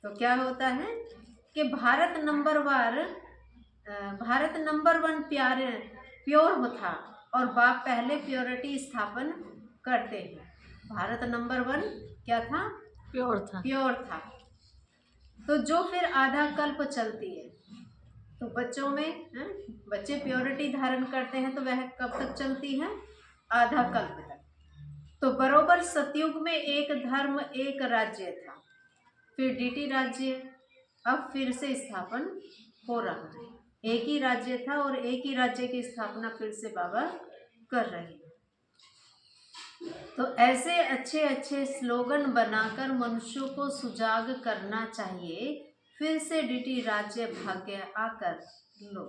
तो क्या होता है कि भारत नंबर वन प्यारे प्योर था और बाप पहले प्योरिटी स्थापन करते हैं। भारत नंबर वन क्या था? प्योर था। तो जो फिर आधा कल्प चलती है, तो बच्चों में बच्चे प्योरिटी धारण करते हैं तो वह कब तक चलती है? आधा कल्प तक। तो बरोबर सतयुग में एक धर्म एक राज्य था, फिर डीटी राज्य अब फिर से स्थापन हो रहा है। एक ही राज्य था और एक ही राज्य की स्थापना फिर से बाबा कर रहे हैं। तो ऐसे अच्छे अच्छे स्लोगन बनाकर मनुष्यों को सुजाग करना चाहिए। फिर से डीटी राज्य भाग्य आकर लो।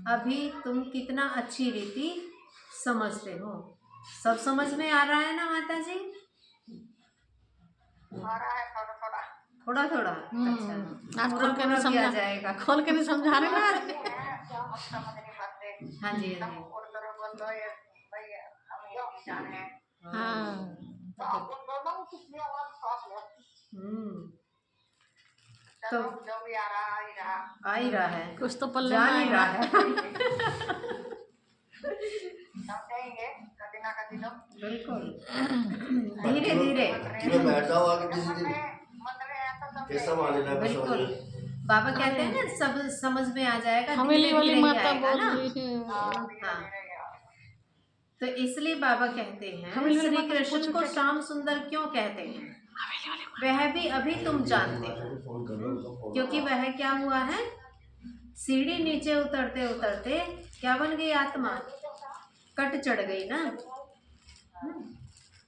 अभी तुम कितना अच्छी रीति समझते हो। सब समझ में आ रहा है ना माता जी? आ रहा है थोड़ा थोड़ा। अच्छा, आज पूरा पूरा भी आ जाएगा। खोल के नहीं समझा रहे ना। समझ नहीं पाते। हाँ जी हाँ जी। हाँ तो जो भी आ ही रहा है, कुछ तो पल्ले जा में नहीं आएगा। रहा है। समझेंगे कभी ना कभी तो। बिल्कुल धीरे धीरे बैठ जाओ आगे किसी दिन मन में ऐसा सब कैसा मान लेना है बिल्कुल। बाबा कहते हैं ना सब समझ में आ जाएगा, हवेली धीरे वाली धीरे ही माता आएगा बोल ना। रही है। हाँ, तो इसलिए बाबा कहते हैं हवेली वाली श्री माता से कृष्ण पूछो को क्या श्याम सुंदर क्यों कहते हैं? वह भी अभी तुम जानते हो, क्योंकि वह क्या हुआ है, सीढ़ी नीचे उतरते उतरते क्या बन गई? आत्मा कट चढ़ गई ना।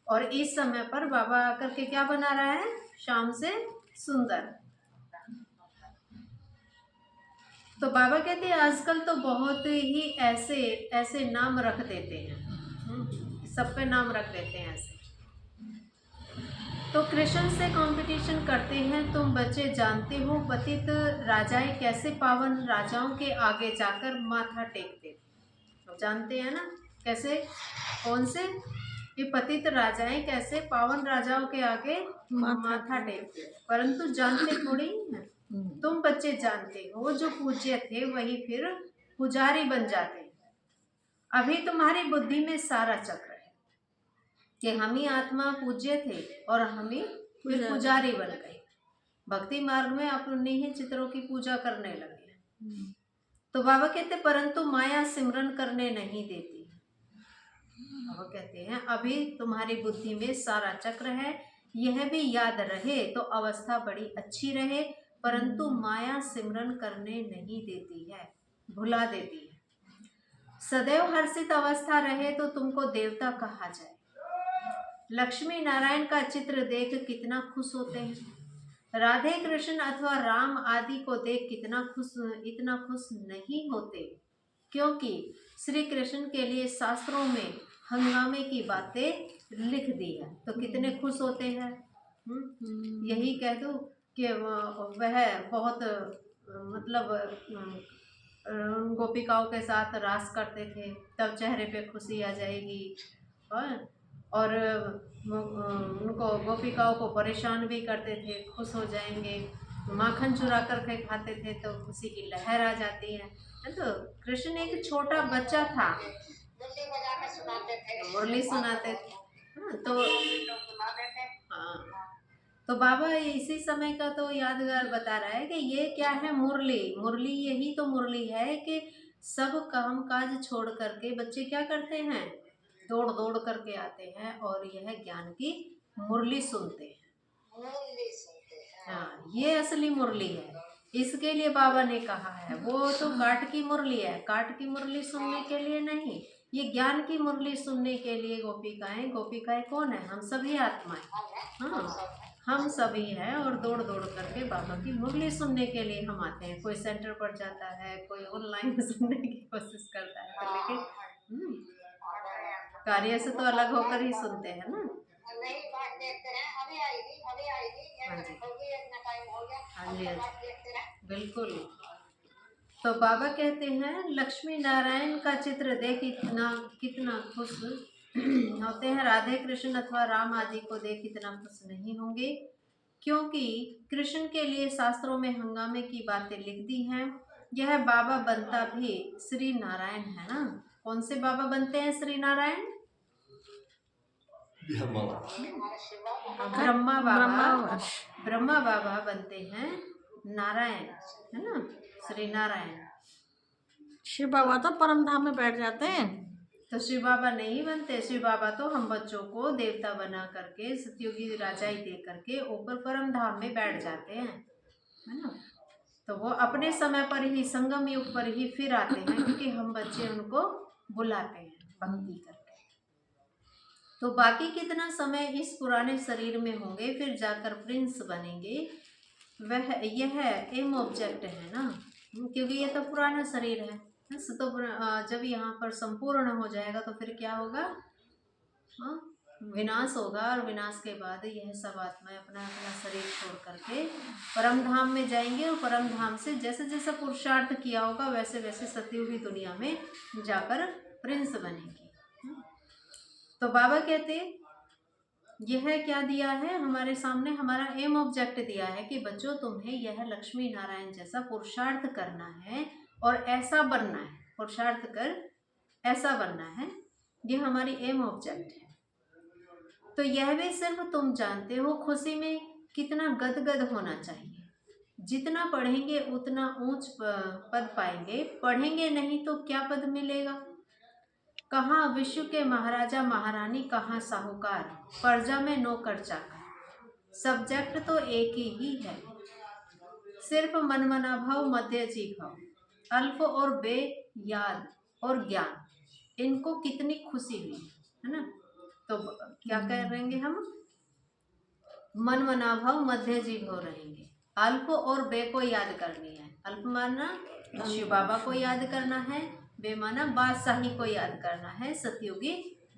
और इस समय पर बाबा आकर के क्या बना रहा है? शाम से सुंदर। तो बाबा कहते हैं आजकल तो बहुत ही ऐसे ऐसे नाम रख देते हैं, सब पे नाम रख देते हैं ऐसे। तो कृष्ण से कंपटीशन करते हैं। तुम बच्चे जानते हो पतित राजाएं कैसे पावन राजाओं के आगे जाकर माथा टेकते थे। तो जानते हैं ना कैसे? कौन से? ये पतित राजाएं कैसे पावन राजाओं के आगे माथा टेकते, परंतु जानते थोड़ी है। तुम बच्चे जानते हो जो पूज्य थे वही फिर पुजारी बन जाते हैं। अभी तुम्हारी बुद्धि में सारा चक्र है कि हम ही आत्मा पूज्य थे और हम ही फिर पुजारी बन गए। भक्ति मार्ग में अपने ही चित्रों की पूजा करने लगे। तो बाबा कहते परंतु माया सिमरन करने नहीं देती। बाबा कहते हैं अभी तुम्हारी बुद्धि में सारा चक्र है, यह भी याद रहे तो अवस्था बड़ी अच्छी रहे, परंतु माया सिमरन करने नहीं देती है, भुला देती है। सदैव हर्षित अवस्था रहे तो तुमको देवता कहा जाए। लक्ष्मी नारायण का चित्र देख कितना खुश होते हैं। राधे कृष्ण अथवा राम आदि को देख इतना खुश नहीं होते, क्योंकि श्री कृष्ण के लिए शास्त्रों में हंगामे की बातें लिख दी है। तो कितने खुश होते हैं। यही कह दो कि वह बहुत मतलब गोपिकाओं के साथ रास करते थे, तब चेहरे पे खुशी आ जाएगी। और उनको गोपिकाओं को परेशान भी करते थे, खुश हो जाएंगे। माखन चुरा कर के खाते थे तो खुशी की लहर आ जाती है। तो कृष्ण एक छोटा बच्चा था, मुरली सुनाते थे। तो बाबा इसी समय का तो यादगार बता रहा है कि ये क्या है? मुरली। मुरली यही तो मुरली है कि सब काम काज छोड़ करके बच्चे क्या करते हैं? दौड़ दौड़ करके आते हैं और यह ज्ञान की मुरली सुनते हैं। हाँ, ये असली मुरली है। इसके लिए बाबा ने कहा है, वो तो काट की मुरली है, काट की मुरली सुनने के लिए नहीं, ये ज्ञान की मुरली सुनने के लिए गोपिकाएं। गोपिकाएं कौन है? हम सभी आत्माएं। हाँ, हम सभी हैं और दौड़ दौड़ करके बाबा की मुरली सुनने के लिए हम आते हैं। कोई सेंटर पर जाता है, कोई ऑनलाइन सुनने की कोशिश करता है, तो लेकिन कार्य से तो अलग होकर ही सुनते हैं ना। हाँ जी, बिल्कुल। तो बाबा कहते हैं लक्ष्मी नारायण का चित्र देख कितना खुश होते हैं। राधे कृष्ण अथवा राम आदि को देख इतना खुश नहीं होंगे, क्योंकि कृष्ण के लिए शास्त्रों में हंगामे की बातें लिख दी हैं। यह बाबा बनता भी श्री नारायण है ना। कौन से बाबा बनते हैं श्री नारायण? ब्रह्मा बाबा। ब्रह्मा बाबा बनते हैं नारायण, है ना, श्री नारायण। शिव बाबा तो परम धाम में बैठ जाते हैं। तो शिव बाबा नहीं बनते। शिव बाबा तो हम बच्चों को देवता बना करके सतयुगी राजाई दे करके ऊपर परम धाम में बैठ जाते हैं, है ना। तो वो अपने समय पर ही, संगम युग पर ही फिर आते हैं, क्योंकि हम बच्चे उनको बुलाते हैं भक्ति करके। तो बाकी कितना समय इस पुराने शरीर में होंगे, फिर जाकर प्रिंस बनेंगे, वह यह एम ऑब्जेक्ट है ना, क्योंकि ये तो पुराना शरीर है। तो जब यहाँ पर संपूर्ण हो जाएगा तो फिर क्या होगा? विनाश होगा, और विनाश के बाद यह सब आत्माएं अपना अपना शरीर छोड़ करके परम धाम में जाएंगे, और परम धाम से जैसे जैसा पुरुषार्थ किया होगा वैसे वैसे सतयुगी दुनिया में जाकर प्रिंस बनेंगे। तो बाबा कहते यह क्या दिया है हमारे सामने, हमारा एम ऑब्जेक्ट दिया है कि बच्चों तुम्हें यह लक्ष्मी नारायण जैसा पुरुषार्थ करना है और ऐसा बनना है, पुरुषार्थ कर ऐसा बनना है, ये हमारी एम ऑब्जेक्ट है। तो यह भी सिर्फ तुम जानते हो खुशी में कितना गदगद होना चाहिए। जितना पढ़ेंगे उतना ऊंच पद पाएंगे, पढ़ेंगे नहीं तो क्या पद मिलेगा? कहाँ विश्व के महाराजा महारानी, कहाँ साहूकार, प्रजा में नौकर चाकर। सब्जेक्ट तो एक ही है, सिर्फ मनमना भाव, मध्य जी भाव, अल्फ और बे, याद और ज्ञान, इनको कितनी खुशी हुई, है ना। तो क्या करेंगे हम? मनमना भाव, मध्य जी भाव रहेंगे। अल्फ और बे को याद करनी है। अल्फ माना शिव बाबा को याद करना है, बेमाना बादशाही को याद करना है, सतयुगी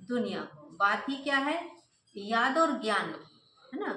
दुनिया को। बात ही क्या है? याद और ज्ञान, है ना।